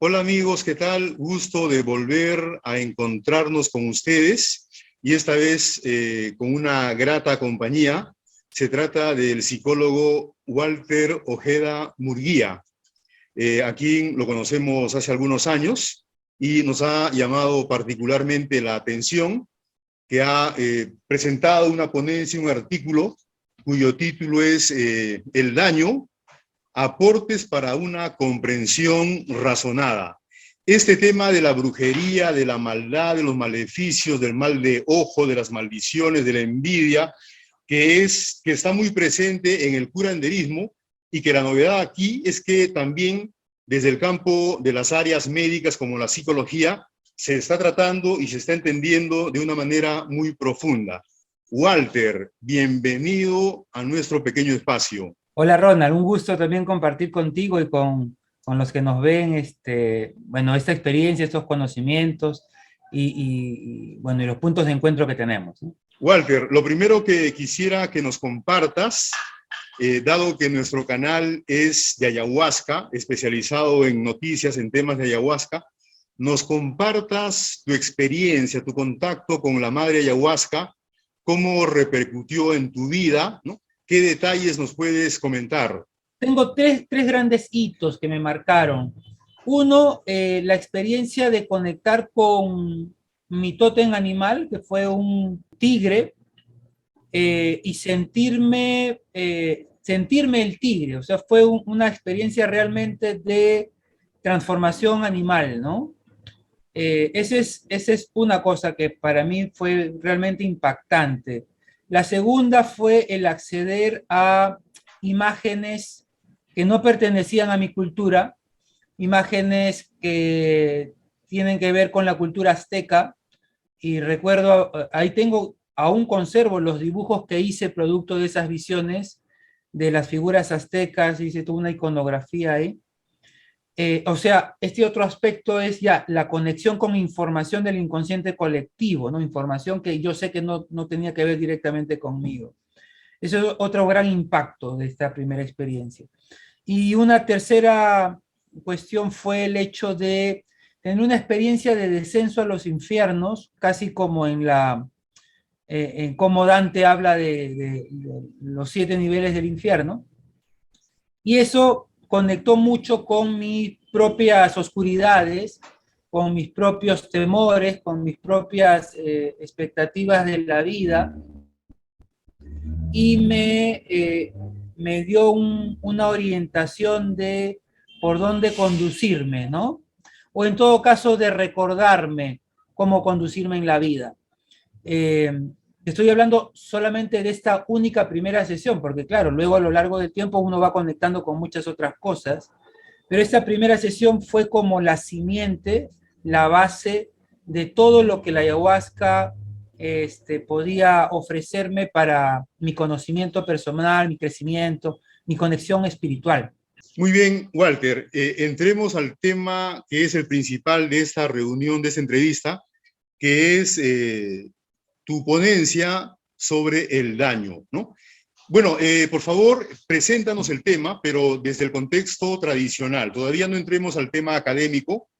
Hola amigos, ¿qué tal? Gusto de volver a encontrarnos con ustedes y esta vez con una grata compañía. Se trata del psicólogo Walter Ojeda Murguía. Aquí lo conocemos hace algunos años y nos ha llamado particularmente la atención que ha presentado una ponencia, un artículo cuyo título es El daño, aportes para una comprensión razonada. Este tema de la brujería, de la maldad, de los maleficios, del mal de ojo, de las maldiciones, de la envidia, que está muy presente en el curanderismo, y que la novedad aquí es que también desde el campo de las áreas médicas como la psicología se está tratando y se está entendiendo de una manera muy profunda. Walter, bienvenido a nuestro pequeño espacio. Hola Ronald, un gusto también compartir contigo y con los que nos ven bueno, esta experiencia, estos conocimientos bueno, y los puntos de encuentro que tenemos, ¿no? Walter, lo primero que quisiera que nos compartas, dado que nuestro canal es de ayahuasca, especializado en noticias en temas de ayahuasca, nos compartas tu experiencia, tu contacto con la madre ayahuasca, cómo repercutió en tu vida, ¿no? ¿Qué detalles nos puedes comentar? Tengo tres grandes hitos que me marcaron. Uno, la experiencia de conectar con mi tótem animal, que fue un tigre, y sentirme el tigre. O sea, fue una experiencia realmente de transformación animal, ¿no? Esa es una cosa que para mí fue realmente impactante. La segunda fue el acceder a imágenes que no pertenecían a mi cultura, imágenes que tienen que ver con la cultura azteca, y recuerdo, ahí tengo, aún conservo los dibujos que hice producto de esas visiones de las figuras aztecas, hice toda una iconografía ahí. O sea, este otro aspecto es ya la conexión con información del inconsciente colectivo, ¿no? Información que yo sé que no tenía que ver directamente conmigo. Eso es otro gran impacto de esta primera experiencia. Y una tercera cuestión fue el hecho de tener una experiencia de descenso a los infiernos, casi como en cómo Dante habla de los 7 niveles del infierno. Y eso conectó mucho con mis propias oscuridades, con mis propios temores, con mis propias expectativas de la vida, y me dio una orientación de por dónde conducirme, ¿no? O en todo caso de recordarme cómo conducirme en la vida. Eh, Estoy hablando solamente de esta única primera sesión, porque claro, luego a lo largo del tiempo uno va conectando con muchas otras cosas, pero esta primera sesión fue como la simiente, la base de todo lo que la ayahuasca podía ofrecerme para mi conocimiento personal, mi crecimiento, mi conexión espiritual. Muy bien, Walter, entremos al tema que es el principal de esta reunión, de esta entrevista, que es tu ponencia sobre el daño, ¿no? Bueno, por favor, preséntanos el tema, pero desde el contexto tradicional. Todavía no entremos al tema académico.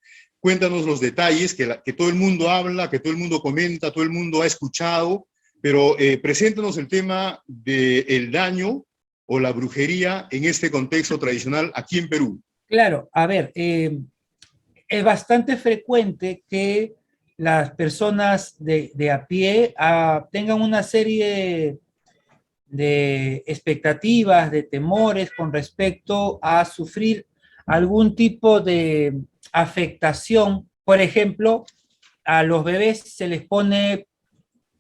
Cuéntanos los detalles que todo el mundo habla, que todo el mundo comenta, todo el mundo ha escuchado, pero preséntanos el tema del daño o la brujería en este contexto tradicional aquí en Perú. Claro, a ver, es bastante frecuente que las personas de a pie tengan una serie de expectativas, de temores con respecto a sufrir algún tipo de afectación. Por ejemplo, a los bebés se les pone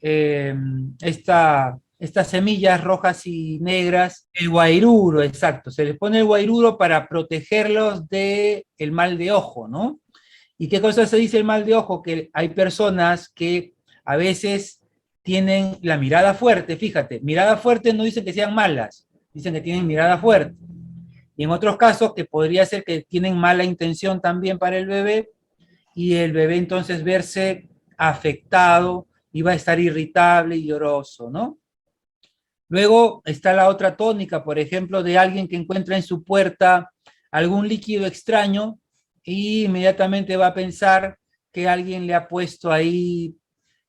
eh, estas semillas rojas y negras, el guairuro, exacto, se les pone el guairuro para protegerlos del mal de ojo, ¿no? ¿Y qué cosa se dice el mal de ojo? Que hay personas que a veces tienen la mirada fuerte, fíjate, mirada fuerte no dicen que sean malas, dicen que tienen mirada fuerte. Y en otros casos que podría ser que tienen mala intención también para el bebé, y el bebé entonces verse afectado y va a estar irritable y lloroso, ¿no? Luego está la otra tónica, por ejemplo, de alguien que encuentra en su puerta algún líquido extraño y inmediatamente va a pensar que alguien le ha puesto ahí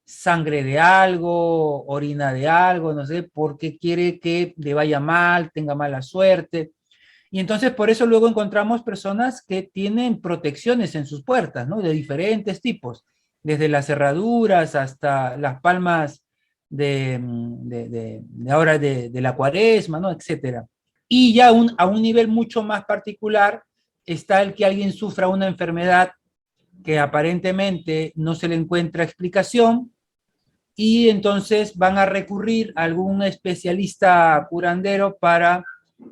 sangre de algo, orina de algo, no sé, porque quiere que le vaya mal, tenga mala suerte. Y entonces por eso luego encontramos personas que tienen protecciones en sus puertas, ¿no? De diferentes tipos, desde las cerraduras hasta las palmas de ahora de la cuaresma, ¿no? Etcétera. Y ya a un nivel mucho más particular está el que alguien sufra una enfermedad que aparentemente no se le encuentra explicación, y entonces van a recurrir a algún especialista curandero para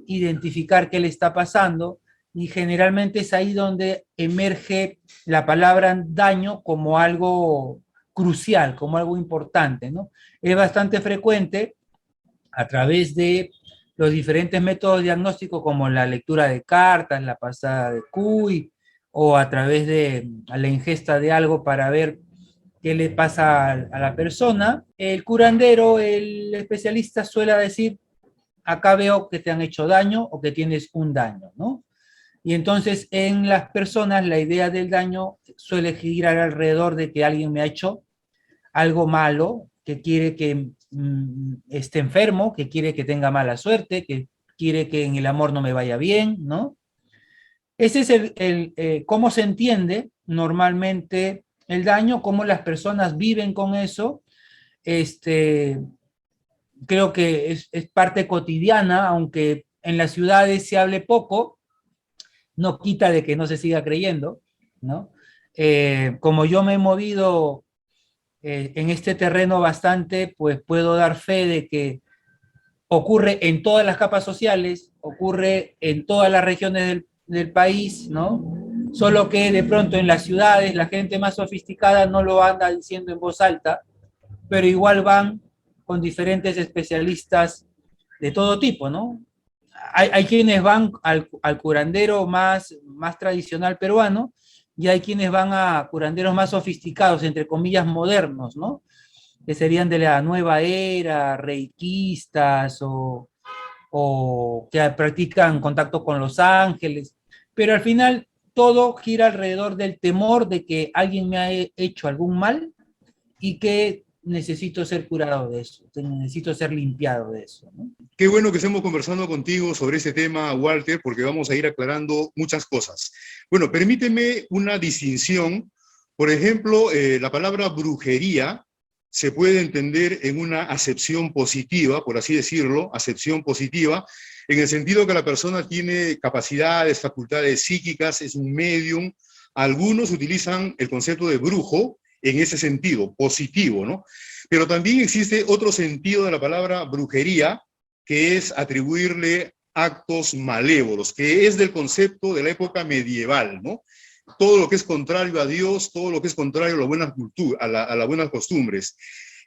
identificar qué le está pasando, y generalmente es ahí donde emerge la palabra daño como algo crucial, como algo importante, ¿no? Es bastante frecuente a través de los diferentes métodos diagnósticos como la lectura de cartas, la pasada de cuy, o a través de la ingesta de algo para ver qué le pasa a la persona. El curandero, el especialista suele decir, acá veo que te han hecho daño o que tienes un daño, ¿no? Y entonces en las personas la idea del daño suele girar alrededor de que alguien me ha hecho algo malo, que quiere que esté enfermo, que quiere que tenga mala suerte, que quiere que en el amor no me vaya bien, ¿no? Ese es cómo se entiende normalmente el daño, cómo las personas viven con eso. Este, creo que es parte cotidiana, aunque en las ciudades se hable poco, no quita de que no se siga creyendo, ¿no? Como yo me he movido en este terreno bastante, pues puedo dar fe de que ocurre en todas las capas sociales, ocurre en todas las regiones del país, ¿no? Solo que de pronto en las ciudades la gente más sofisticada no lo anda diciendo en voz alta, pero igual van con diferentes especialistas de todo tipo, ¿no? Hay quienes van al curandero más tradicional peruano, y hay quienes van a curanderos más sofisticados, entre comillas, modernos, ¿no? Que serían de la nueva era, reikistas o que practican contacto con los ángeles, pero al final todo gira alrededor del temor de que alguien me ha hecho algún mal y que necesito ser curado de eso, necesito ser limpiado de eso, ¿no? Qué bueno que estemos conversando contigo sobre este tema, Walter, porque vamos a ir aclarando muchas cosas. Bueno, permíteme una distinción. Por ejemplo, la palabra brujería se puede entender en una acepción positiva, por así decirlo, acepción positiva, en el sentido que la persona tiene capacidades, facultades psíquicas, es un medium. Algunos utilizan el concepto de brujo en ese sentido, positivo, ¿no? Pero también existe otro sentido de la palabra brujería, que es atribuirle actos malévolos, que es del concepto de la época medieval, ¿no? Todo lo que es contrario a Dios, todo lo que es contrario a las buenas a las buenas costumbres.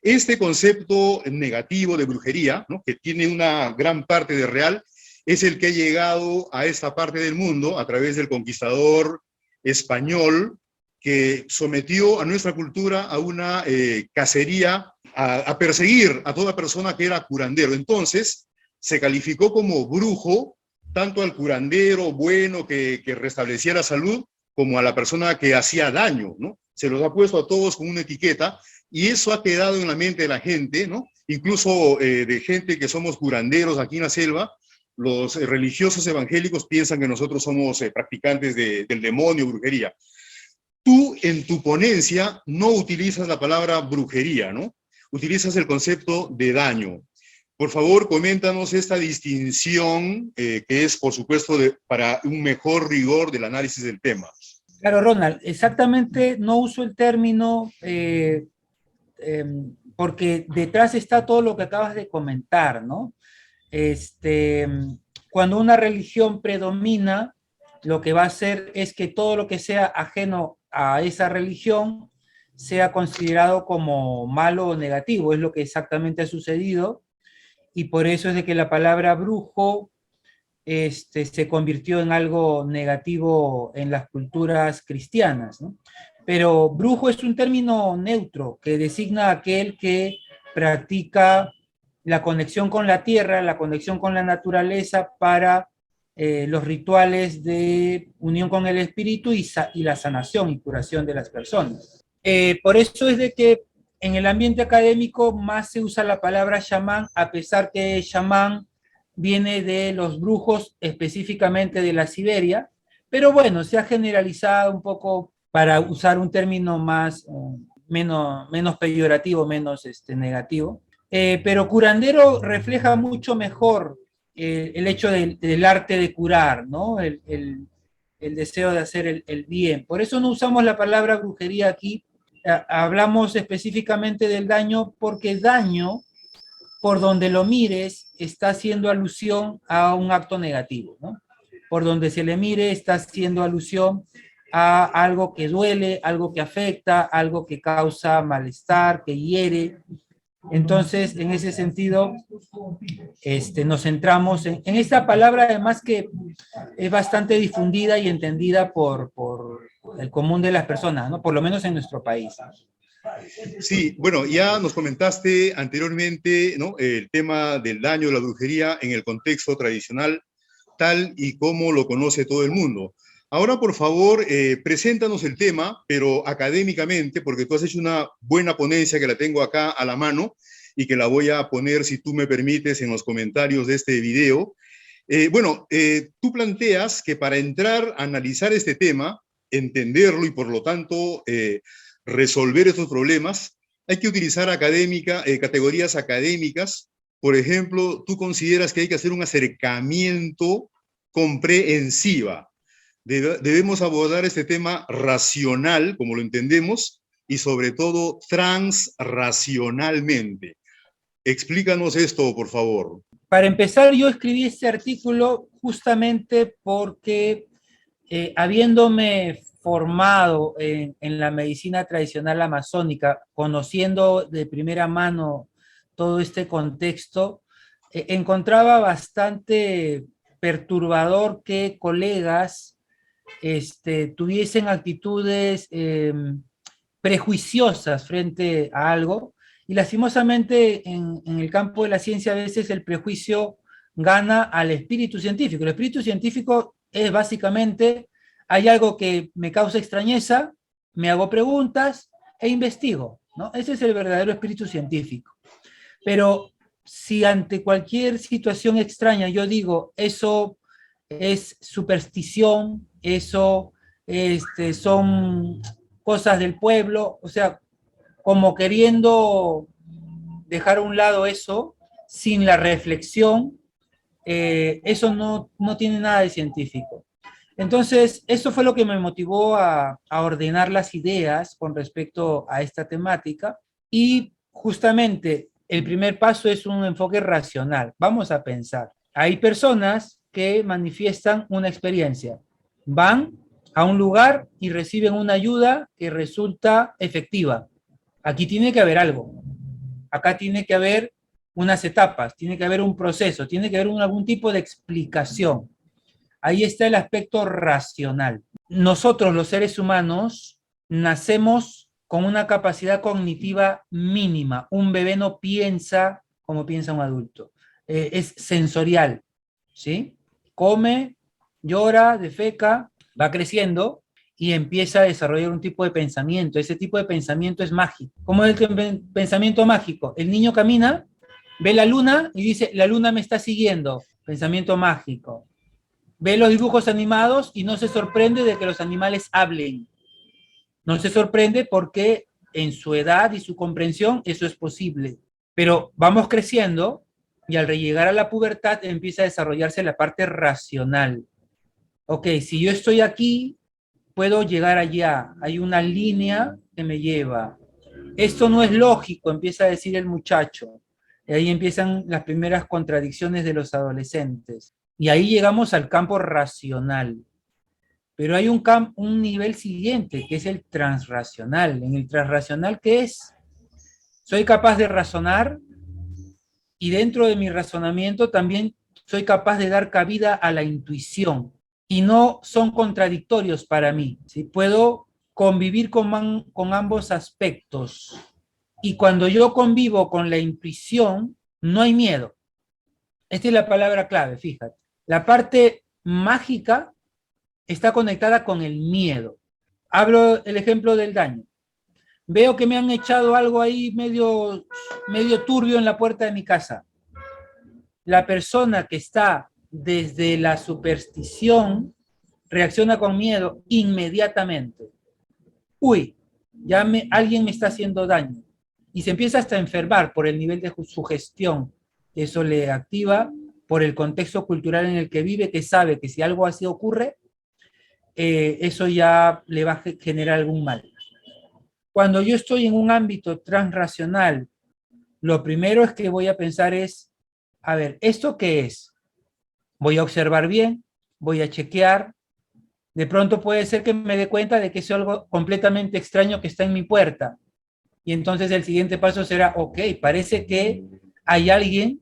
Este concepto negativo de brujería, ¿no?, que tiene una gran parte de real, es el que ha llegado a esta parte del mundo a través del conquistador español, que sometió a nuestra cultura a una cacería, a perseguir a toda persona que era curandero. Entonces, se calificó como brujo tanto al curandero bueno que restablecía la salud, como a la persona que hacía daño, ¿no? Se los ha puesto a todos con una etiqueta, y eso ha quedado en la mente de la gente, ¿no? Incluso de gente que somos curanderos aquí en la selva, los religiosos evangélicos piensan que nosotros somos practicantes del demonio, brujería. Tú en tu ponencia no utilizas la palabra brujería, ¿no? Utilizas el concepto de daño. Por favor, coméntanos esta distinción que es, por supuesto, para un mejor rigor del análisis del tema. Claro, Ronald, exactamente no uso el término porque detrás está todo lo que acabas de comentar, ¿no? Este, cuando una religión predomina, lo que va a hacer es que todo lo que sea ajeno a esa religión sea considerado como malo o negativo. Es lo que exactamente ha sucedido, y por eso es de que la palabra brujo se convirtió en algo negativo en las culturas cristianas, ¿no? Pero brujo es un término neutro que designa a aquel que practica la conexión con la tierra, la conexión con la naturaleza para los rituales de unión con el espíritu y la sanación y curación de las personas. Por eso es de que en el ambiente académico más se usa la palabra chamán, a pesar que chamán viene de los brujos, específicamente de la Siberia, pero bueno, se ha generalizado un poco para usar un término más, menos peyorativo, menos negativo. Pero curandero refleja mucho mejor el hecho del arte de curar, ¿no? El deseo de hacer el bien. Por eso no usamos la palabra brujería aquí, hablamos específicamente del daño, porque daño, por donde lo mires, está haciendo alusión a un acto negativo, ¿no? Por donde se le mire, está haciendo alusión a algo que duele, algo que afecta, algo que causa malestar, que hiere. Entonces, en ese sentido, nos centramos en esta palabra, además que es bastante difundida y entendida por el común de las personas, ¿no? Por lo menos en nuestro país. Sí, bueno, ya nos comentaste anteriormente, ¿no?, el tema del daño de la brujería en el contexto tradicional, tal y como lo conoce todo el mundo. Ahora, por favor, preséntanos el tema, pero académicamente, porque tú has hecho una buena ponencia que la tengo acá a la mano y que la voy a poner, si tú me permites, en los comentarios de este video. Tú planteas que para entrar a analizar este tema, entenderlo y por lo tanto resolver estos problemas, hay que utilizar categorías académicas. Por ejemplo, tú consideras que hay que hacer un acercamiento comprensiva. Debemos abordar este tema racional, como lo entendemos, y sobre todo transracionalmente. Explícanos esto, por favor. Para empezar, yo escribí este artículo justamente porque habiéndome formado en la medicina tradicional amazónica, conociendo de primera mano todo este contexto, encontraba bastante perturbador que colegas tuviesen actitudes prejuiciosas frente a algo, y lastimosamente en el campo de la ciencia a veces el prejuicio gana al espíritu científico. El espíritu científico es básicamente, hay algo que me causa extrañeza, me hago preguntas e investigo, ¿no? Ese es el verdadero espíritu científico. Pero si ante cualquier situación extraña yo digo, eso es superstición, eso son cosas del pueblo, o sea, como queriendo dejar a un lado eso, sin la reflexión, eso no tiene nada de científico. Entonces, eso fue lo que me motivó a ordenar las ideas con respecto a esta temática, y justamente el primer paso es un enfoque racional. Vamos a pensar. Hay personas que manifiestan una experiencia, van a un lugar y reciben una ayuda que resulta efectiva. Aquí tiene que haber algo. Acá tiene que haber unas etapas, tiene que haber un proceso, tiene que haber algún tipo de explicación. Ahí está el aspecto racional. Nosotros, los seres humanos, nacemos con una capacidad cognitiva mínima. Un bebé no piensa como piensa un adulto. Es sensorial, ¿sí? Come, llora, defeca, va creciendo y empieza a desarrollar un tipo de pensamiento. Ese tipo de pensamiento es mágico. ¿Cómo es el pensamiento mágico? El niño camina, ve la luna y dice, la luna me está siguiendo. Pensamiento mágico. Ve los dibujos animados y no se sorprende de que los animales hablen. No se sorprende porque en su edad y su comprensión eso es posible. Pero vamos creciendo y al llegar a la pubertad empieza a desarrollarse la parte racional. Ok, si yo estoy aquí, puedo llegar allá. Hay una línea que me lleva. Esto no es lógico, empieza a decir el muchacho. Y ahí empiezan las primeras contradicciones de los adolescentes. Y ahí llegamos al campo racional. Pero hay un nivel siguiente, que es el transracional. En el transracional, ¿qué es? Soy capaz de razonar y dentro de mi razonamiento también soy capaz de dar cabida a la intuición. Y no son contradictorios para mí, ¿sí? Puedo convivir con ambos aspectos. Y cuando yo convivo con la intuición, no hay miedo. Esta es la palabra clave, fíjate. La parte mágica está conectada con el miedo. Hablo el ejemplo del daño. Veo que me han echado algo ahí medio turbio en la puerta de mi casa. La persona que está desde la superstición reacciona con miedo inmediatamente. Uy, alguien me está haciendo daño. Y se empieza hasta a enfermar por el nivel de sugestión que eso le activa, por el contexto cultural en el que vive, que sabe que si algo así ocurre, eso ya le va a generar algún mal. Cuando yo estoy en un ámbito transracional, lo primero es que voy a pensar es, a ver, ¿esto qué es? Voy a observar bien, voy a chequear. De pronto puede ser que me dé cuenta de que es algo completamente extraño que está en mi puerta. Y entonces el siguiente paso será, ok, parece que hay alguien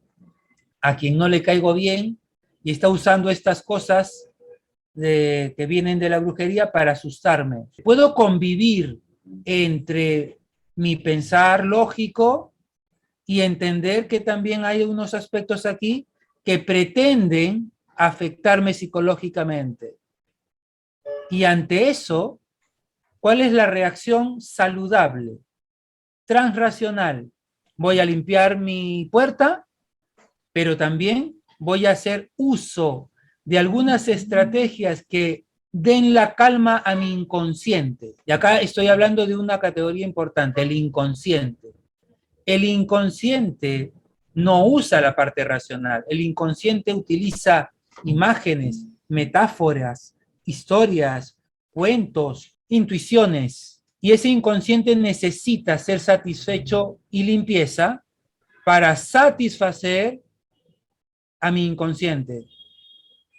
a quien no le caigo bien y está usando estas cosas que vienen de la brujería para asustarme. Puedo convivir entre mi pensar lógico y entender que también hay unos aspectos aquí que pretenden afectarme psicológicamente. Y ante eso, ¿cuál es la reacción saludable? Transracional. Voy a limpiar mi puerta, pero también voy a hacer uso de algunas estrategias que den la calma a mi inconsciente. Y acá estoy hablando de una categoría importante, el inconsciente. El inconsciente no usa la parte racional. El inconsciente utiliza imágenes, metáforas, historias, cuentos, intuiciones. Y ese inconsciente necesita ser satisfecho y limpieza para satisfacer a mi inconsciente,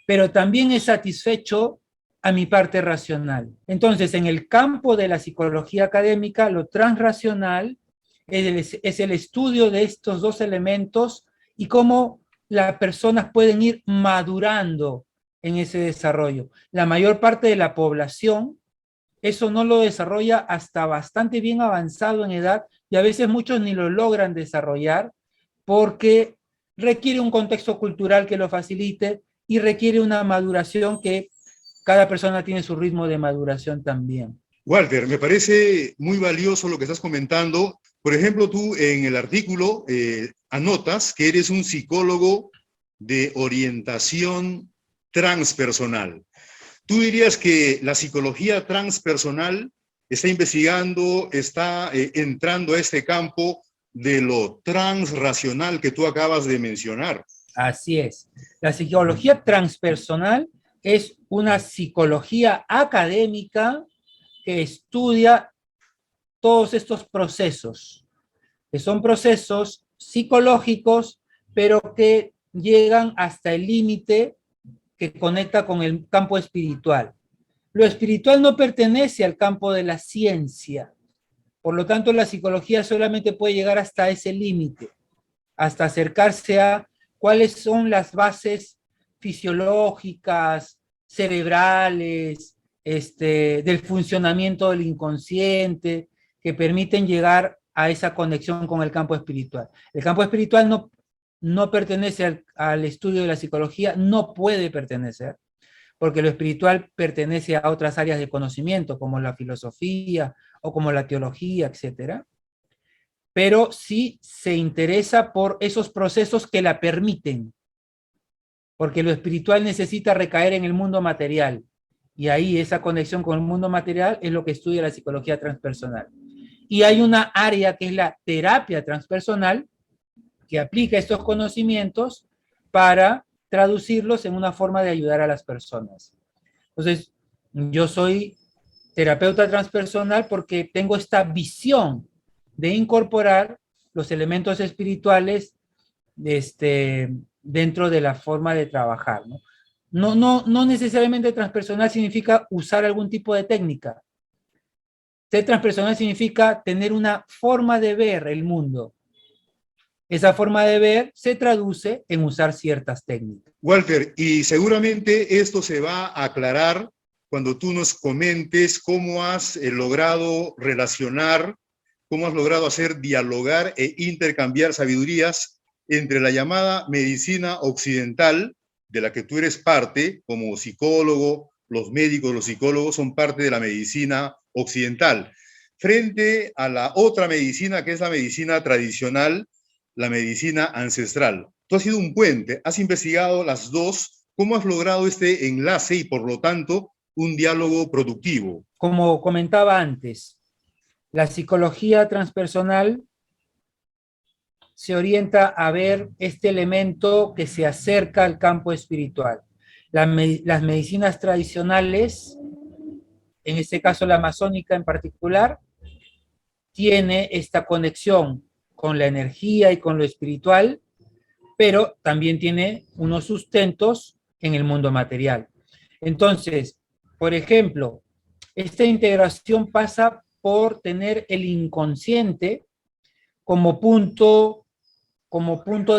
pero también es satisfecho a mi parte racional. Entonces, en el campo de la psicología académica, lo transracional es el estudio de estos dos elementos y cómo las personas pueden ir madurando en ese desarrollo. La mayor parte de la población eso no lo desarrolla hasta bastante bien avanzado en edad y a veces muchos ni lo logran desarrollar porque requiere un contexto cultural que lo facilite y requiere una maduración que cada persona tiene su ritmo de maduración también. Walter, me parece muy valioso lo que estás comentando. Por ejemplo, tú en el artículo anotas que eres un psicólogo de orientación transpersonal. ¿Tú dirías que la psicología transpersonal está investigando, está entrando a este campo de lo transracional que tú acabas de mencionar? Así es. La psicología transpersonal es una psicología académica que estudia todos estos procesos, que son procesos psicológicos, pero que llegan hasta el límite que conecta con el campo espiritual. Lo espiritual no pertenece al campo de la ciencia, por lo tanto la psicología solamente puede llegar hasta ese límite, hasta acercarse a cuáles son las bases fisiológicas, cerebrales, del funcionamiento del inconsciente, que permiten llegar a esa conexión con el campo espiritual. El campo espiritual no pertenece al estudio de la psicología, no puede pertenecer, porque lo espiritual pertenece a otras áreas de conocimiento, como la filosofía o como la teología, etcétera. Pero sí se interesa por esos procesos que la permiten, porque lo espiritual necesita recaer en el mundo material, y ahí esa conexión con el mundo material es lo que estudia la psicología transpersonal. Y hay una área que es la terapia transpersonal, que aplica estos conocimientos para traducirlos en una forma de ayudar a las personas. Entonces, yo soy terapeuta transpersonal porque tengo esta visión de incorporar los elementos espirituales dentro de la forma de trabajar, ¿no? No necesariamente transpersonal significa usar algún tipo de técnica. Ser transpersonal significa tener una forma de ver el mundo. Esa forma de ver se traduce en usar ciertas técnicas. Walter, y seguramente esto se va a aclarar cuando tú nos comentes cómo has logrado relacionar, cómo has logrado hacer dialogar e intercambiar sabidurías entre la llamada medicina occidental de la que tú eres parte, como psicólogo, los médicos, los psicólogos son parte de la medicina occidental, frente a la otra medicina, que es la medicina tradicional, la medicina ancestral. Tú has sido un puente, has investigado las dos, ¿cómo has logrado este enlace y, por lo tanto, un diálogo productivo? Como comentaba antes, la psicología transpersonal se orienta a ver este elemento que se acerca al campo espiritual. Las medicinas tradicionales, en este caso la masónica en particular, tiene esta conexión con la energía y con lo espiritual, pero también tiene unos sustentos en el mundo material. Entonces, por ejemplo, esta integración pasa por tener el inconsciente como punto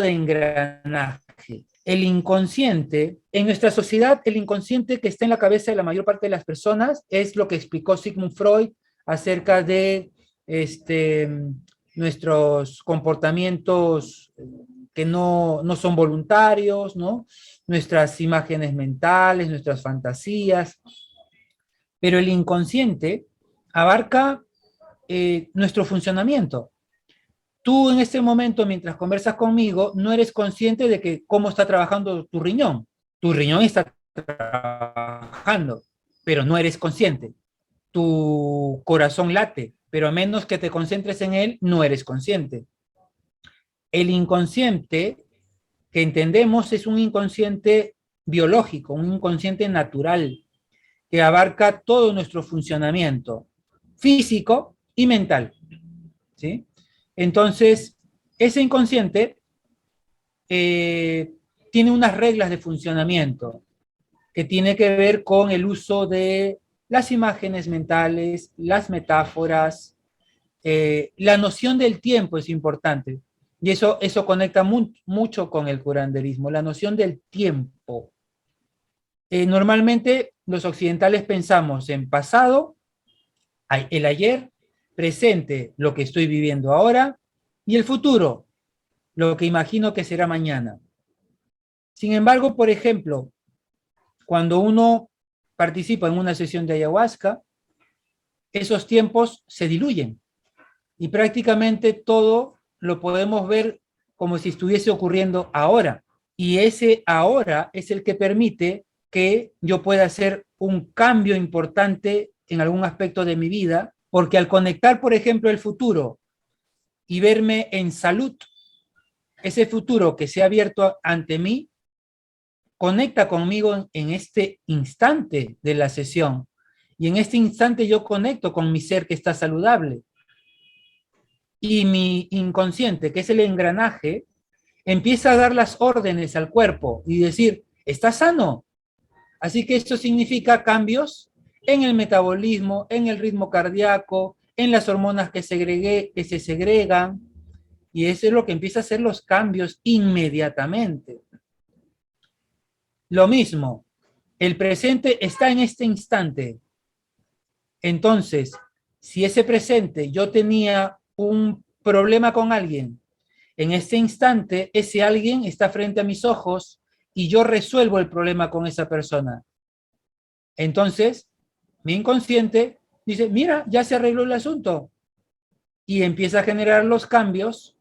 de engranaje. El inconsciente, en nuestra sociedad, el inconsciente que está en la cabeza de la mayor parte de las personas es lo que explicó Sigmund Freud acerca de nuestros comportamientos que no son voluntarios, ¿no? Nuestras imágenes mentales, nuestras fantasías. Pero el inconsciente abarca nuestro funcionamiento. Tú en este momento, mientras conversas conmigo, no eres consciente de que cómo está trabajando tu riñón. Tu riñón está trabajando, pero no eres consciente. Tu corazón late, pero a menos que te concentres en él, no eres consciente. El inconsciente que entendemos es un inconsciente biológico, un inconsciente natural, que abarca todo nuestro funcionamiento físico y mental, ¿sí? Entonces, ese inconsciente tiene unas reglas de funcionamiento que tiene que ver con el uso de las imágenes mentales, las metáforas, la noción del tiempo es importante. Y eso conecta mucho con el curanderismo, la noción del tiempo. Normalmente los occidentales pensamos en pasado, el ayer, presente, lo que estoy viviendo ahora, y el futuro, lo que imagino que será mañana. Sin embargo, por ejemplo, cuando uno participa en una sesión de ayahuasca, esos tiempos se diluyen y prácticamente todo lo podemos ver como si estuviese ocurriendo ahora. Y ese ahora es el que permite que yo pueda hacer un cambio importante en algún aspecto de mi vida, porque al conectar, por ejemplo, el futuro y verme en salud, ese futuro que se ha abierto ante mí, conecta conmigo en este instante de la sesión. Y en este instante yo conecto con mi ser que está saludable. Y mi inconsciente, que es el engranaje, empieza a dar las órdenes al cuerpo y decir, ¿está sano? Así que esto significa cambios en el metabolismo, en el ritmo cardíaco, en las hormonas que se segregan, y eso es lo que empieza a hacer los cambios inmediatamente. Lo mismo, el presente está en este instante. Entonces, si ese presente yo tenía un problema con alguien, en este instante ese alguien está frente a mis ojos y yo resuelvo el problema con esa persona. Entonces, mi inconsciente dice, mira, ya se arregló el asunto. Y empieza a generar los cambios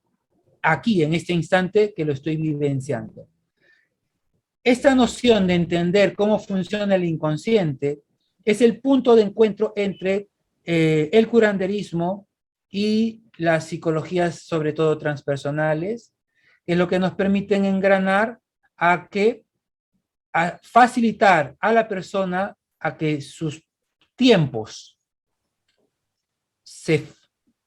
aquí, en este instante que lo estoy vivenciando. Esta noción de entender cómo funciona el inconsciente es el punto de encuentro entre el curanderismo y las psicologías, sobre todo transpersonales, que es lo que nos permiten engranar a facilitar a la persona a que sus tiempos se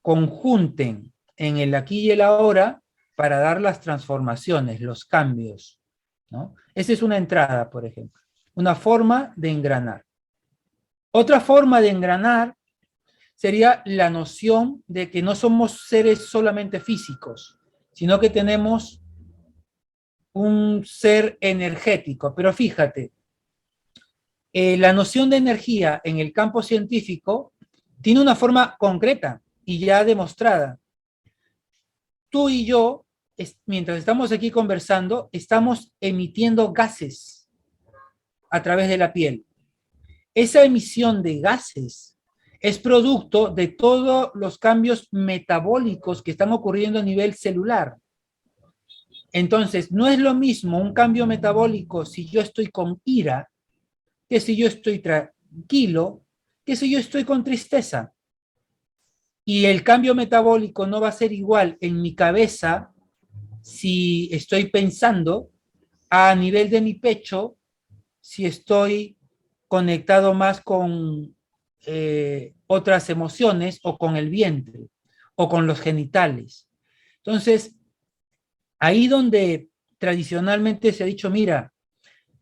conjunten en el aquí y el ahora para dar las transformaciones, los cambios, ¿no? Esa es una entrada, por ejemplo, una forma de engranar. Otra forma de engranar sería la noción de que no somos seres solamente físicos, sino que tenemos un ser energético. Pero fíjate, la noción de energía en el campo científico tiene una forma concreta y ya demostrada. Tú y yo mientras estamos aquí conversando, estamos emitiendo gases a través de la piel. Esa emisión de gases es producto de todos los cambios metabólicos que están ocurriendo a nivel celular. Entonces, no es lo mismo un cambio metabólico si yo estoy con ira, que si yo estoy tranquilo, que si yo estoy con tristeza. Y el cambio metabólico no va a ser igual en mi cabeza si estoy pensando a nivel de mi pecho, si estoy conectado más con otras emociones o con el vientre o con los genitales. Entonces, ahí donde tradicionalmente se ha dicho, mira,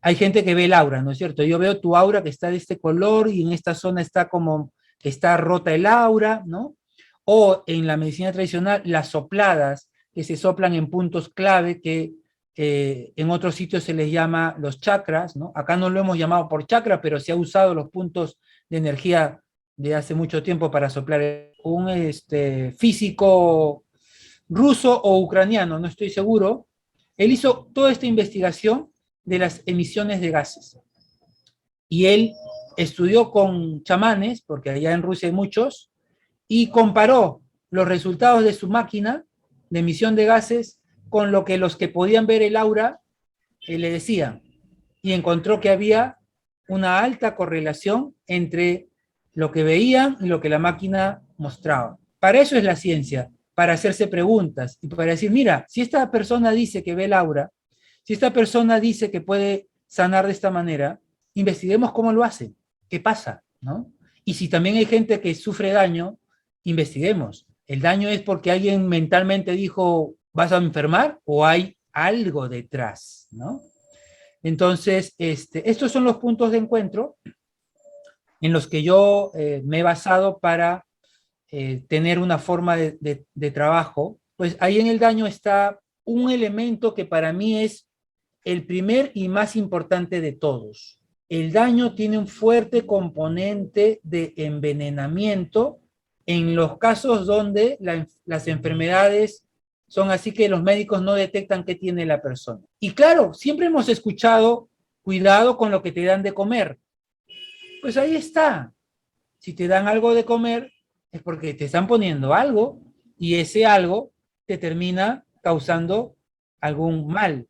hay gente que ve el aura, ¿no es cierto? Yo veo tu aura que está de este color y en esta zona está como que está rota el aura, ¿no? O en la medicina tradicional, las sopladas que se soplan en puntos clave que en otros sitios se les llama los chakras, ¿no? Acá no lo hemos llamado por chakra, pero se ha usado los puntos de energía de hace mucho tiempo para soplar. Un físico ruso o ucraniano, no estoy seguro, él hizo toda esta investigación de las emisiones de gases. Y él estudió con chamanes, porque allá en Rusia hay muchos, y comparó los resultados de su máquina de emisión de gases con lo que los que podían ver el aura le decían. Y encontró que había una alta correlación entre lo que veían y lo que la máquina mostraba. Para eso es la ciencia, para hacerse preguntas y para decir, mira, si esta persona dice que ve el aura, si esta persona dice que puede sanar de esta manera, investiguemos cómo lo hace, qué pasa, ¿no? Y si también hay gente que sufre daño, investiguemos. ¿El daño es porque alguien mentalmente dijo vas a enfermar o hay algo detrás, ¿no? Entonces, estos son los puntos de encuentro en los que yo me he basado para tener una forma de trabajo. Pues ahí en el daño está un elemento que para mí es el primer y más importante de todos. El daño tiene un fuerte componente de envenenamiento en los casos donde las enfermedades son así que los médicos no detectan qué tiene la persona. Y claro, siempre hemos escuchado, cuidado con lo que te dan de comer. Pues ahí está. Si te dan algo de comer, es porque te están poniendo algo y ese algo te termina causando algún mal.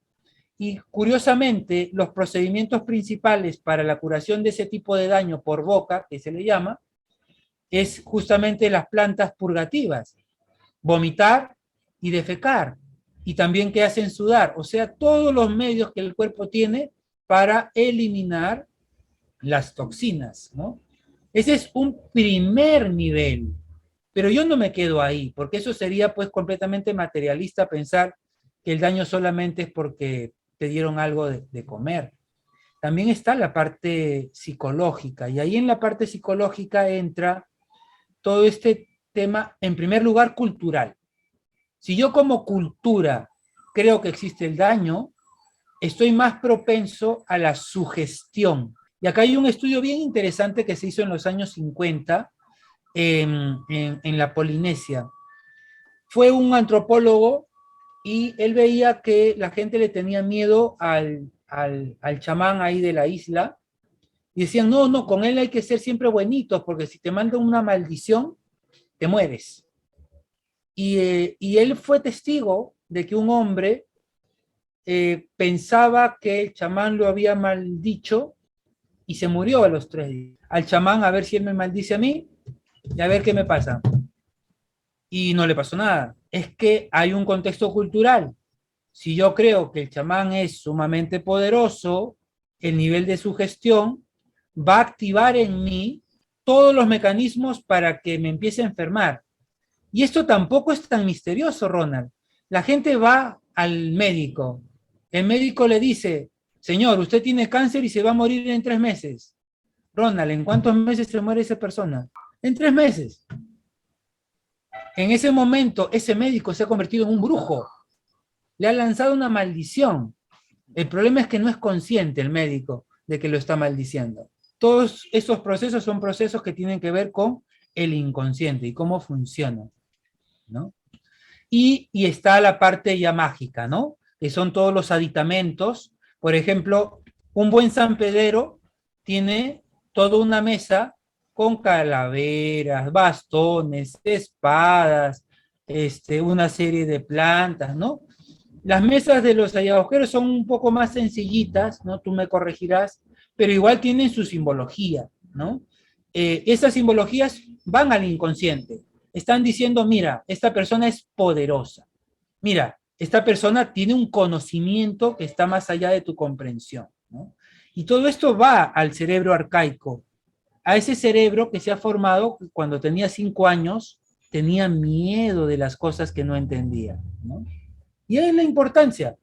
Y curiosamente, los procedimientos principales para la curación de ese tipo de daño por boca, que se le llama, es justamente las plantas purgativas, vomitar y defecar, y también que hacen sudar, o sea, todos los medios que el cuerpo tiene para eliminar las toxinas, ¿no? Ese es un primer nivel, pero yo no me quedo ahí, porque eso sería pues completamente materialista pensar que el daño solamente es porque te dieron algo de comer. También está la parte psicológica, y ahí en la parte psicológica entra todo este tema, en primer lugar, cultural. Si yo como cultura creo que existe el daño, estoy más propenso a la sugestión. Y acá hay un estudio bien interesante que se hizo en los años 50 en la Polinesia. Fue un antropólogo y él veía que la gente le tenía miedo al chamán ahí de la isla y decían, no, no, con él hay que ser siempre buenitos porque si te mandan una maldición, te mueres. Y él fue testigo de que un hombre pensaba que el chamán lo había maldicho y se murió a los 3 días. Al chamán a ver si él me maldice a mí y a ver qué me pasa. Y no le pasó nada. Es que hay un contexto cultural. Si yo creo que el chamán es sumamente poderoso, el nivel de sugestión va a activar en mí todos los mecanismos para que me empiece a enfermar. Y esto tampoco es tan misterioso, Ronald. La gente va al médico. El médico le dice, señor, usted tiene cáncer y se va a morir en 3 meses. Ronald, ¿en cuántos meses se muere esa persona? En 3 meses. En ese momento, ese médico se ha convertido en un brujo. Le ha lanzado una maldición. El problema es que no es consciente el médico de que lo está maldiciendo. Todos esos procesos son procesos que tienen que ver con el inconsciente y cómo funciona, ¿no? y está la parte ya mágica, ¿no? Que son todos los aditamentos. Por ejemplo, un buen sanpedrero tiene toda una mesa con calaveras, bastones, espadas, una serie de plantas, ¿no? Las mesas de los ayahuasqueros son un poco más sencillitas, ¿no? Tú me corregirás, pero igual tienen su simbología, ¿no? Esas simbologías van al inconsciente. Están diciendo, mira, esta persona es poderosa. Mira, esta persona tiene un conocimiento que está más allá de tu comprensión, ¿no? Y todo esto va al cerebro arcaico, a ese cerebro que se ha formado cuando tenía 5 años, tenía miedo de las cosas que no entendía, ¿no? Y ahí es la importancia.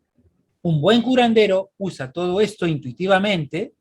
Un buen curandero usa todo esto intuitivamente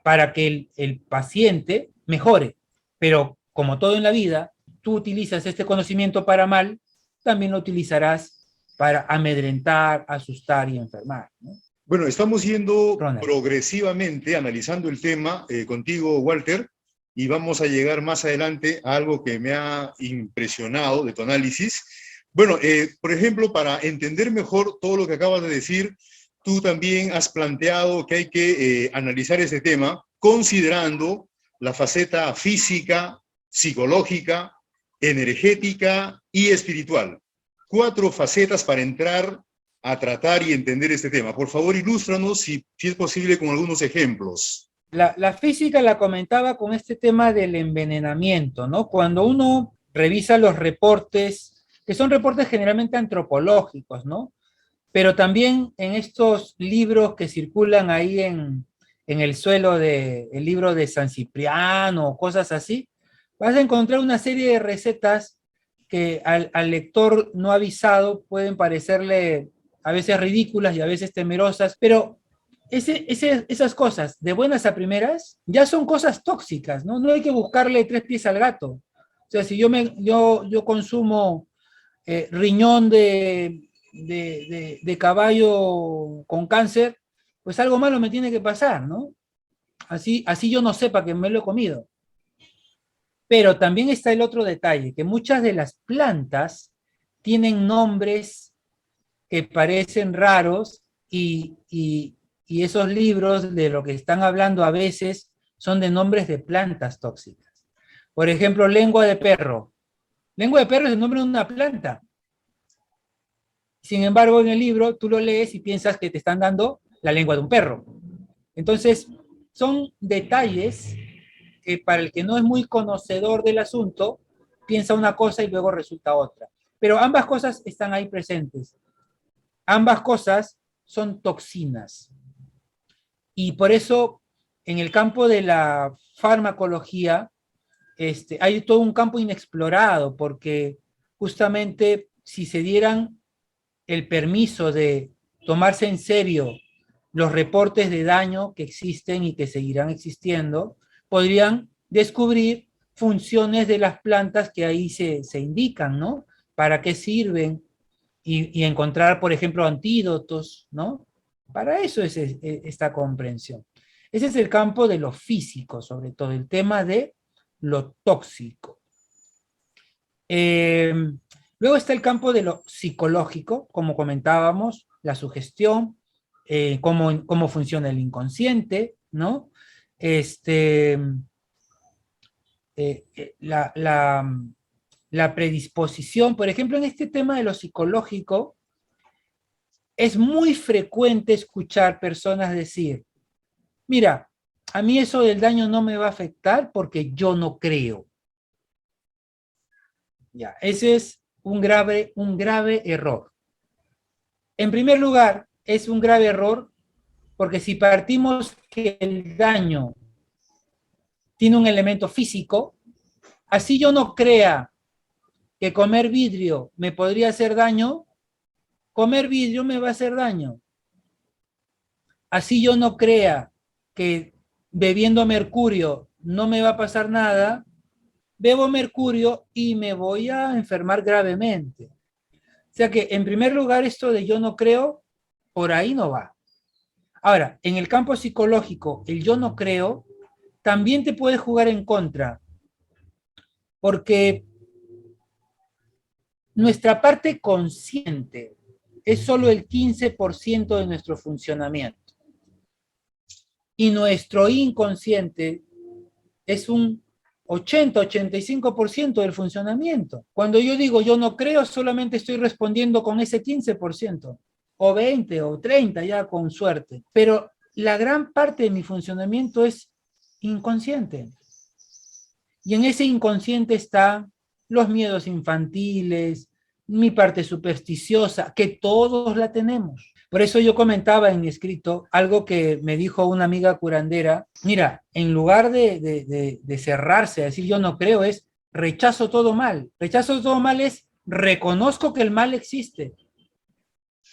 para que el paciente mejore. Pero como todo en la vida, tú utilizas este conocimiento para mal, también lo utilizarás para amedrentar, asustar y enfermar, ¿no? Bueno, estamos yendo Ronald. progresivamente analizando el tema contigo, Walter, y vamos a llegar más adelante a algo que me ha impresionado de tu análisis. Bueno, por ejemplo, para entender mejor todo lo que acabas de decir, tú también has planteado que hay que analizar ese tema considerando la faceta física, psicológica, energética y espiritual. 4 facetas para entrar a tratar y entender este tema. Por favor, ilústranos, si es posible, con algunos ejemplos. La física la comentaba con este tema del envenenamiento, ¿no? Cuando uno revisa los reportes, que son reportes generalmente antropológicos, ¿no? Pero también en estos libros que circulan ahí en el suelo el libro de San Cipriano o cosas así, vas a encontrar una serie de recetas que al lector no avisado pueden parecerle a veces ridículas y a veces temerosas, pero esas cosas de buenas a primeras ya son cosas tóxicas, ¿no? No hay que buscarle 3 pies al gato. O sea, si yo consumo riñón de caballo con cáncer, pues algo malo me tiene que pasar, ¿no? Así yo no sepa que me lo he comido. Pero también está el otro detalle, que muchas de las plantas tienen nombres que parecen raros y esos libros de lo que están hablando a veces son de nombres de plantas tóxicas. Por ejemplo, lengua de perro. Lengua de perro es el nombre de una planta. Sin embargo, en el libro tú lo lees y piensas que te están dando la lengua de un perro. Entonces, son detalles que para el que no es muy conocedor del asunto, piensa una cosa y luego resulta otra. Pero ambas cosas están ahí presentes. Ambas cosas son toxinas. Y por eso, en el campo de la farmacología, hay todo un campo inexplorado, porque justamente si se dieran el permiso de tomarse en serio los reportes de daño que existen y que seguirán existiendo, podrían descubrir funciones de las plantas que ahí se indican, ¿no? ¿Para qué sirven? Y encontrar, por ejemplo, antídotos, ¿no? Para eso es esta comprensión. Ese es el campo de lo físico, sobre todo, el tema de lo tóxico. Luego está el campo de lo psicológico, como comentábamos, la sugestión, cómo funciona el inconsciente, ¿no? La predisposición, por ejemplo, en este tema de lo psicológico, es muy frecuente escuchar personas decir, mira, a mí eso del daño no me va a afectar porque yo no creo. Ya, ese es un grave error. En primer lugar, es un grave error porque si partimos que el daño tiene un elemento físico, así yo no crea que comer vidrio me podría hacer daño, comer vidrio me va a hacer daño. Así yo no crea que bebiendo mercurio no me va a pasar nada, bebo mercurio y me voy a enfermar gravemente. O sea que, en primer lugar, esto de yo no creo, por ahí no va. Ahora, en el campo psicológico, el yo no creo también te puede jugar en contra, porque Nuestra parte consciente es solo el 15% de nuestro funcionamiento. Y nuestro inconsciente es un 80-85% del funcionamiento. Cuando yo digo yo no creo, solamente estoy respondiendo con ese 15%, o 20 o 30 ya con suerte. Pero la gran parte de mi funcionamiento es inconsciente. Y en ese inconsciente están los miedos infantiles, mi parte supersticiosa, que todos la tenemos. Por eso yo comentaba en mi escrito algo que me dijo una amiga curandera. Mira, en lugar de cerrarse, a decir yo no creo, es rechazo todo mal. Rechazo todo mal es reconozco que el mal existe.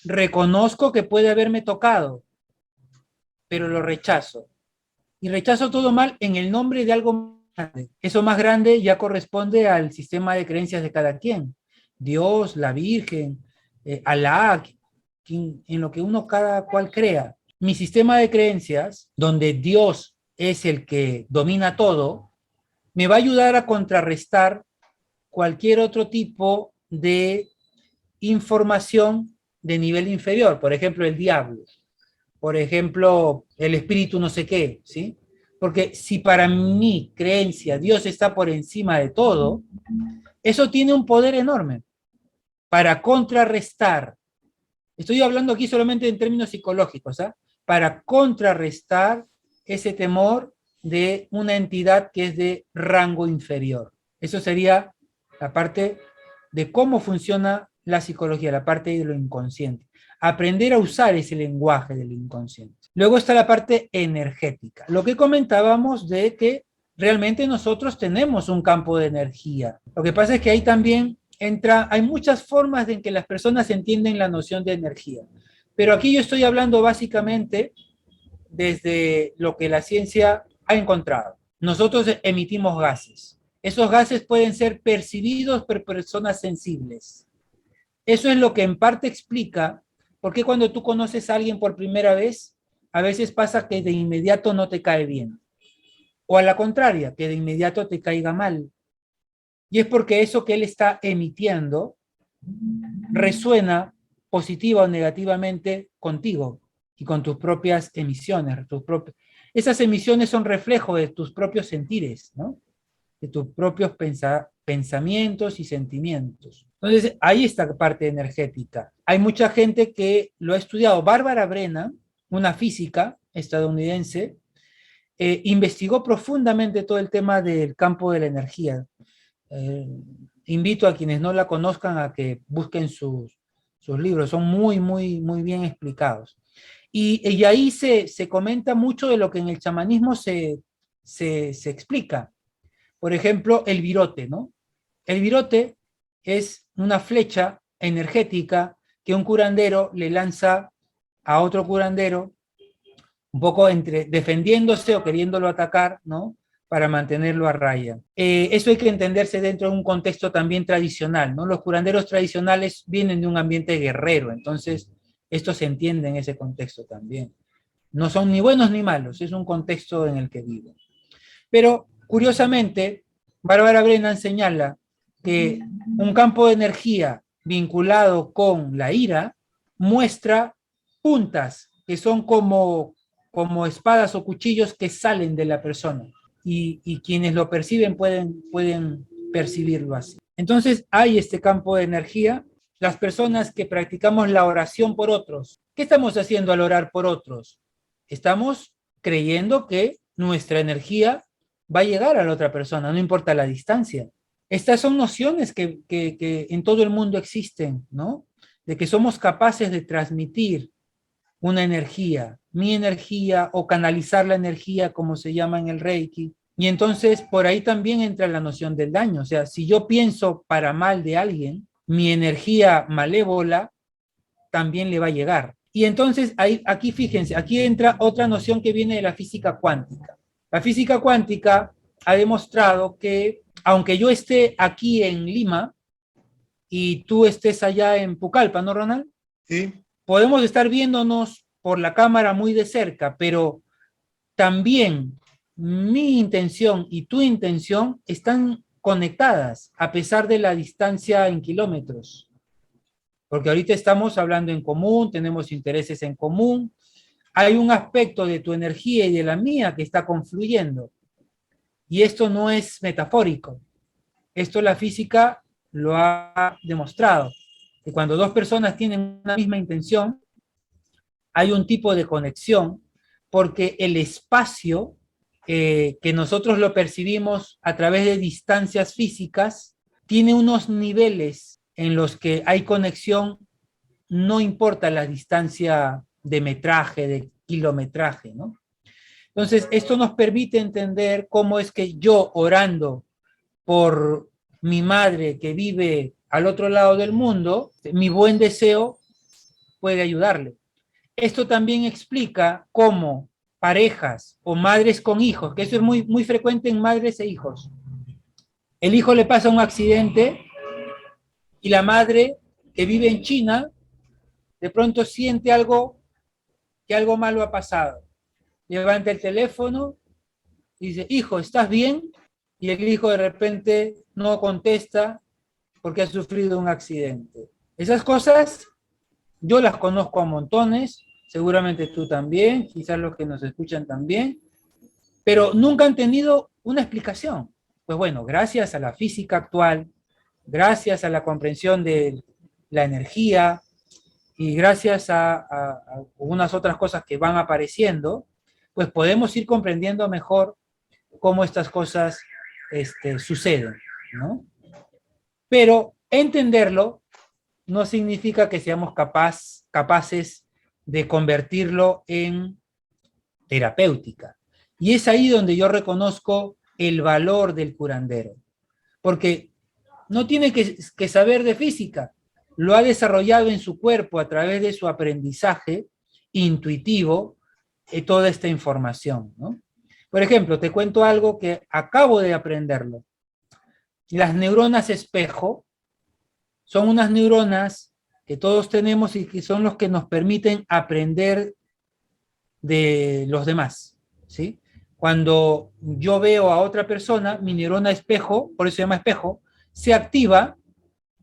Reconozco que puede haberme tocado, pero lo rechazo. Y rechazo todo mal en el nombre de algo grande. Eso más grande ya corresponde al sistema de creencias de cada quien. Dios, la Virgen, Alá, en lo que uno cada cual crea. Mi sistema de creencias, donde Dios es el que domina todo, me va a ayudar a contrarrestar cualquier otro tipo de información de nivel inferior. Por ejemplo, el diablo. Por ejemplo, el espíritu no sé qué, ¿sí? Porque si para mi creencia Dios está por encima de todo, eso tiene un poder enorme para contrarrestar. Estoy hablando aquí solamente en términos psicológicos, ¿ah? Para contrarrestar ese temor de una entidad que es de rango inferior. Eso sería la parte de cómo funciona la psicología, la parte de lo inconsciente. Aprender a usar ese lenguaje del inconsciente. Luego está la parte energética. Lo que comentábamos de que realmente nosotros tenemos un campo de energía. Lo que pasa es que ahí también hay muchas formas en que las personas entienden la noción de energía. Pero aquí yo estoy hablando básicamente desde lo que la ciencia ha encontrado. Nosotros emitimos gases. Esos gases pueden ser percibidos por personas sensibles. Eso es lo que en parte explica por qué cuando tú conoces a alguien por primera vez, a veces pasa que de inmediato no te cae bien. O a la contraria, que de inmediato te caiga mal. Y es porque eso que él está emitiendo resuena positiva o negativamente contigo y con tus propias emisiones. Esas emisiones son reflejo de tus propios sentires, ¿no? De tus propios pensamientos y sentimientos. Entonces, ahí está la parte energética. Hay mucha gente que lo ha estudiado. Bárbara Brennan, una física estadounidense, investigó profundamente todo el tema del campo de la energía. Invito a quienes no la conozcan a que busquen sus libros, son muy, muy, muy bien explicados. Y ahí se comenta mucho de lo que en el chamanismo se explica. Por ejemplo, el virote, ¿no? El virote es una flecha energética que un curandero le lanza a otro curandero, un poco entre defendiéndose o queriéndolo atacar, ¿no? Para mantenerlo a raya. Eso hay que entenderse dentro de un contexto también tradicional, ¿no? Los curanderos tradicionales vienen de un ambiente guerrero, entonces esto se entiende en ese contexto también. No son ni buenos ni malos, es un contexto en el que viven. Pero, curiosamente, Bárbara Brennan señala que un campo de energía vinculado con la ira muestra puntas que son como espadas o cuchillos que salen de la persona y quienes lo perciben pueden percibirlo así. Entonces hay este campo de energía. Las personas que practicamos la oración por otros, ¿qué estamos haciendo al orar por otros? Estamos creyendo que nuestra energía va a llegar a la otra persona, no importa la distancia. Estas son nociones que en todo el mundo existen, ¿no? De que somos capaces de transmitir una energía, mi energía o canalizar la energía como se llama en el Reiki. Y entonces por ahí también entra la noción del daño. O sea, si yo pienso para mal de alguien, mi energía malévola también le va a llegar. Y entonces aquí fíjense, aquí entra otra noción que viene de la física cuántica. La física cuántica ha demostrado que aunque yo esté aquí en Lima y tú estés allá en Pucallpa, ¿no, Ronald? Sí. Podemos estar viéndonos por la cámara muy de cerca, pero también mi intención y tu intención están conectadas, a pesar de la distancia en kilómetros. Porque ahorita estamos hablando en común, tenemos intereses en común, hay un aspecto de tu energía y de la mía que está confluyendo. Y esto no es metafórico. Esto la física lo ha demostrado. Que cuando dos personas tienen una misma intención, hay un tipo de conexión, porque el espacio que nosotros lo percibimos a través de distancias físicas tiene unos niveles en los que hay conexión, no importa la distancia de metraje, de kilometraje, ¿no? Entonces, esto nos permite entender cómo es que yo, orando por mi madre que vive al otro lado del mundo, mi buen deseo puede ayudarle. Esto también explica cómo parejas o madres con hijos, que eso es muy, muy frecuente en madres e hijos. El hijo le pasa un accidente y la madre que vive en China de pronto siente algo, que algo malo ha pasado. Levanta el teléfono y dice, hijo, ¿estás bien? Y el hijo de repente no contesta porque ha sufrido un accidente. Esas cosas yo las conozco a montones, seguramente tú también, quizás los que nos escuchan también, pero nunca han tenido una explicación. Pues bueno, gracias a la física actual, gracias a la comprensión de la energía y gracias a unas otras cosas que van apareciendo, pues podemos ir comprendiendo mejor cómo estas cosas suceden, ¿no? Pero entenderlo no significa que seamos capaces de convertirlo en terapéutica. Y es ahí donde yo reconozco el valor del curandero, porque no tiene que saber de física, lo ha desarrollado en su cuerpo a través de su aprendizaje intuitivo, toda esta información, ¿no? Por ejemplo, te cuento algo que acabo de aprenderlo. Las neuronas espejo son unas neuronas que todos tenemos y que son los que nos permiten aprender de los demás, ¿sí? Cuando yo veo a otra persona, mi neurona espejo, por eso se llama espejo, se activa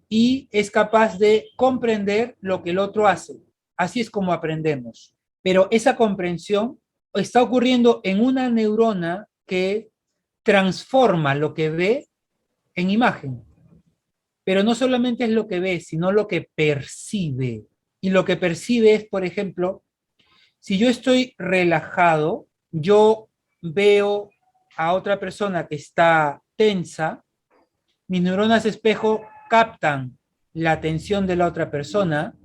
y es capaz de comprender lo que el otro hace. Así es como aprendemos. Pero esa comprensión está ocurriendo en una neurona que transforma lo que ve en imagen. Pero no solamente es lo que ve, sino lo que percibe. Y lo que percibe es, por ejemplo, si yo estoy relajado, yo veo a otra persona que está tensa, mis neuronas espejo captan la tensión de la otra persona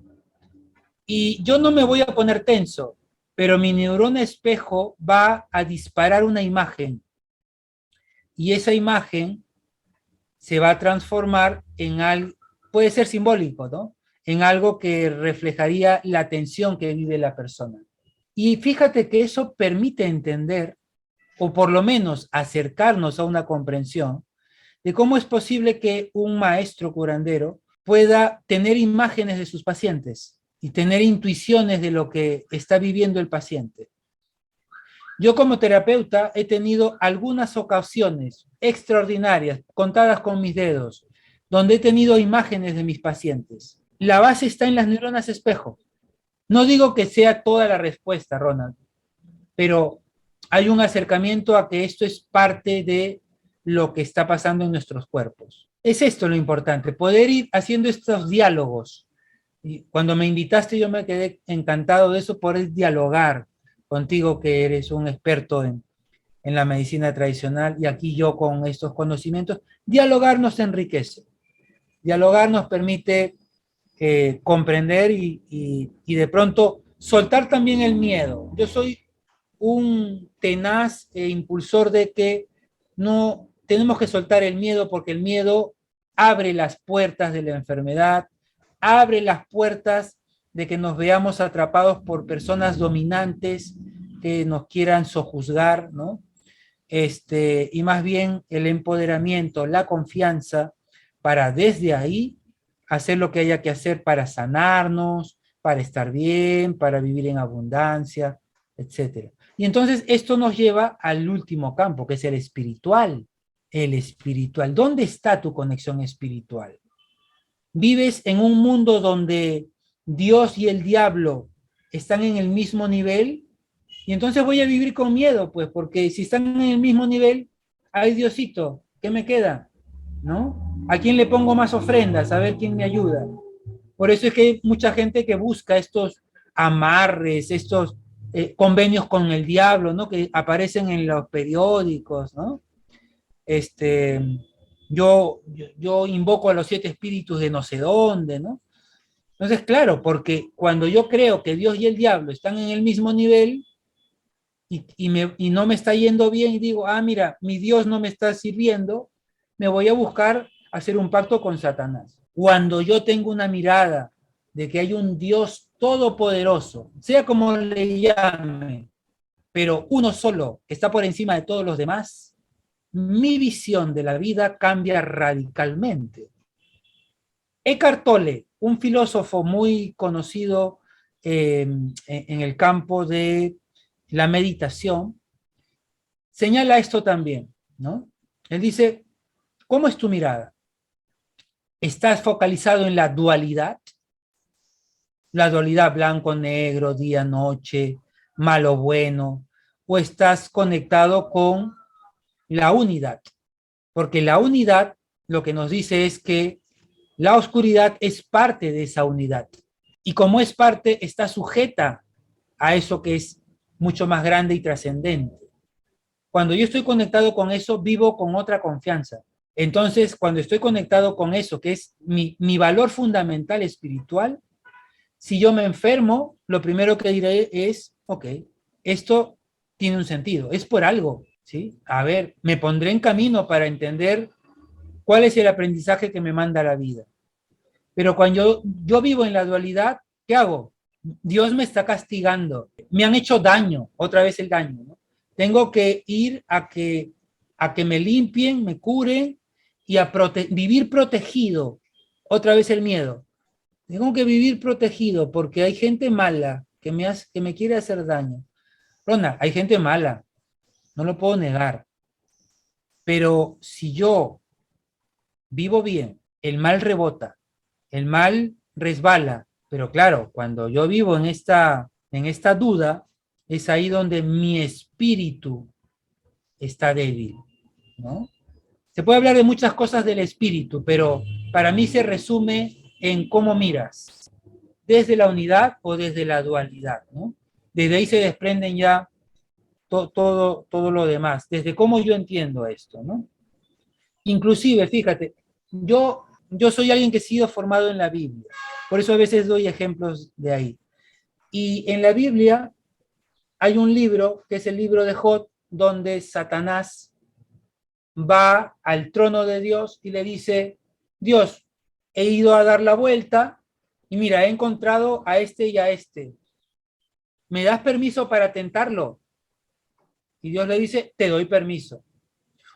y yo no me voy a poner tenso, pero mi neurona espejo va a disparar una imagen y esa imagen se va a transformar en algo, puede ser simbólico, ¿no? En algo que reflejaría la tensión que vive la persona. Y fíjate que eso permite entender, o por lo menos acercarnos a una comprensión, de cómo es posible que un maestro curandero pueda tener imágenes de sus pacientes y tener intuiciones de lo que está viviendo el paciente. Yo como terapeuta he tenido algunas ocasiones extraordinarias, contadas con mis dedos, donde he tenido imágenes de mis pacientes. La base está en las neuronas espejo. No digo que sea toda la respuesta, Ronald, pero hay un acercamiento a que esto es parte de lo que está pasando en nuestros cuerpos. Es esto lo importante, poder ir haciendo estos diálogos. Y cuando me invitaste yo me quedé encantado de eso, poder dialogar contigo que eres un experto en la medicina tradicional y aquí yo con estos conocimientos. Dialogar nos enriquece, dialogar nos permite comprender y de pronto soltar también el miedo. Yo soy un tenaz impulsor de que no tenemos que soltar el miedo porque el miedo abre las puertas de la enfermedad, abre las puertas de que nos veamos atrapados por personas dominantes que nos quieran sojuzgar, ¿no? Y más bien el empoderamiento, la confianza para desde ahí hacer lo que haya que hacer para sanarnos, para estar bien, para vivir en abundancia, etcétera. Y entonces esto nos lleva al último campo, que es el espiritual. el espiritual. ¿Dónde está tu conexión espiritual? ¿Vives en un mundo donde Dios y el diablo están en el mismo nivel? Y entonces voy a vivir con miedo, pues, porque si están en el mismo nivel, ay Diosito, ¿qué me queda? ¿No? ¿A quién le pongo más ofrendas? A ver quién me ayuda. Por eso es que hay mucha gente que busca estos amarres, estos convenios con el diablo, ¿no? Que aparecen en los periódicos, ¿no? Este, yo invoco a los 7 espíritus de no sé dónde, ¿no? Entonces, claro, porque cuando yo creo que Dios y el diablo están en el mismo nivel y no me está yendo bien y digo, ah, mira, mi Dios no me está sirviendo, me voy a buscar hacer un pacto con Satanás. Cuando yo tengo una mirada de que hay un Dios todopoderoso, sea como le llame, pero uno solo que está por encima de todos los demás, mi visión de la vida cambia radicalmente. Eckhart Tolle, un filósofo muy conocido en el campo de la meditación, señala esto también, ¿no? Él dice, ¿cómo es tu mirada? ¿Estás focalizado en la dualidad? La dualidad blanco-negro, día-noche, malo-bueno, o estás conectado con la unidad, porque la unidad lo que nos dice es que la oscuridad es parte de esa unidad y como es parte está sujeta a eso que es mucho más grande y trascendente. Cuando yo estoy conectado con eso, vivo con otra confianza. Entonces, cuando estoy conectado con eso, que es mi valor fundamental espiritual, si yo me enfermo, lo primero que diré es, ok, esto tiene un sentido, es por algo, ¿sí? A ver, me pondré en camino para entender cuál es el aprendizaje que me manda la vida. Pero cuando yo vivo en la dualidad, ¿qué hago? Dios me está castigando, me han hecho daño, otra vez el daño, ¿no? Tengo que ir a que me limpien, me curen y a vivir protegido, otra vez el miedo. Tengo que vivir protegido porque hay gente mala que me quiere hacer daño. Ronda, hay gente mala, no lo puedo negar. Pero si yo vivo bien, el mal rebota, el mal resbala. Pero claro, cuando yo vivo en esta duda, es ahí donde mi espíritu está débil, ¿no? Se puede hablar de muchas cosas del espíritu, pero para mí se resume en cómo miras, desde la unidad o desde la dualidad, ¿no? Desde ahí se desprenden ya todo lo demás, desde cómo yo entiendo esto, ¿no? Inclusive, fíjate, yo soy alguien que he sido formado en la Biblia, por eso a veces doy ejemplos de ahí. Y en la Biblia hay un libro, que es el libro de Job, donde Satanás va al trono de Dios y le dice, Dios, he ido a dar la vuelta y mira, he encontrado a este y a este. ¿Me das permiso para tentarlo? Y Dios le dice, te doy permiso.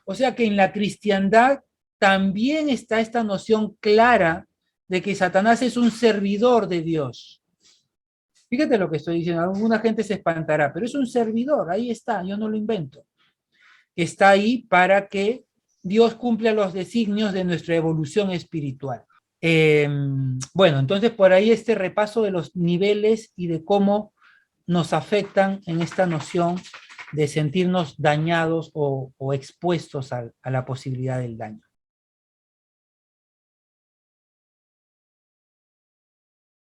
O sea que en la cristiandad también está esta noción clara de que Satanás es un servidor de Dios. Fíjate lo que estoy diciendo, alguna gente se espantará, pero es un servidor, ahí está, yo no lo invento. Está ahí para que Dios cumpla los designios de nuestra evolución espiritual. Bueno, entonces por ahí este repaso de los niveles y de cómo nos afectan en esta noción de sentirnos dañados o expuestos a la posibilidad del daño.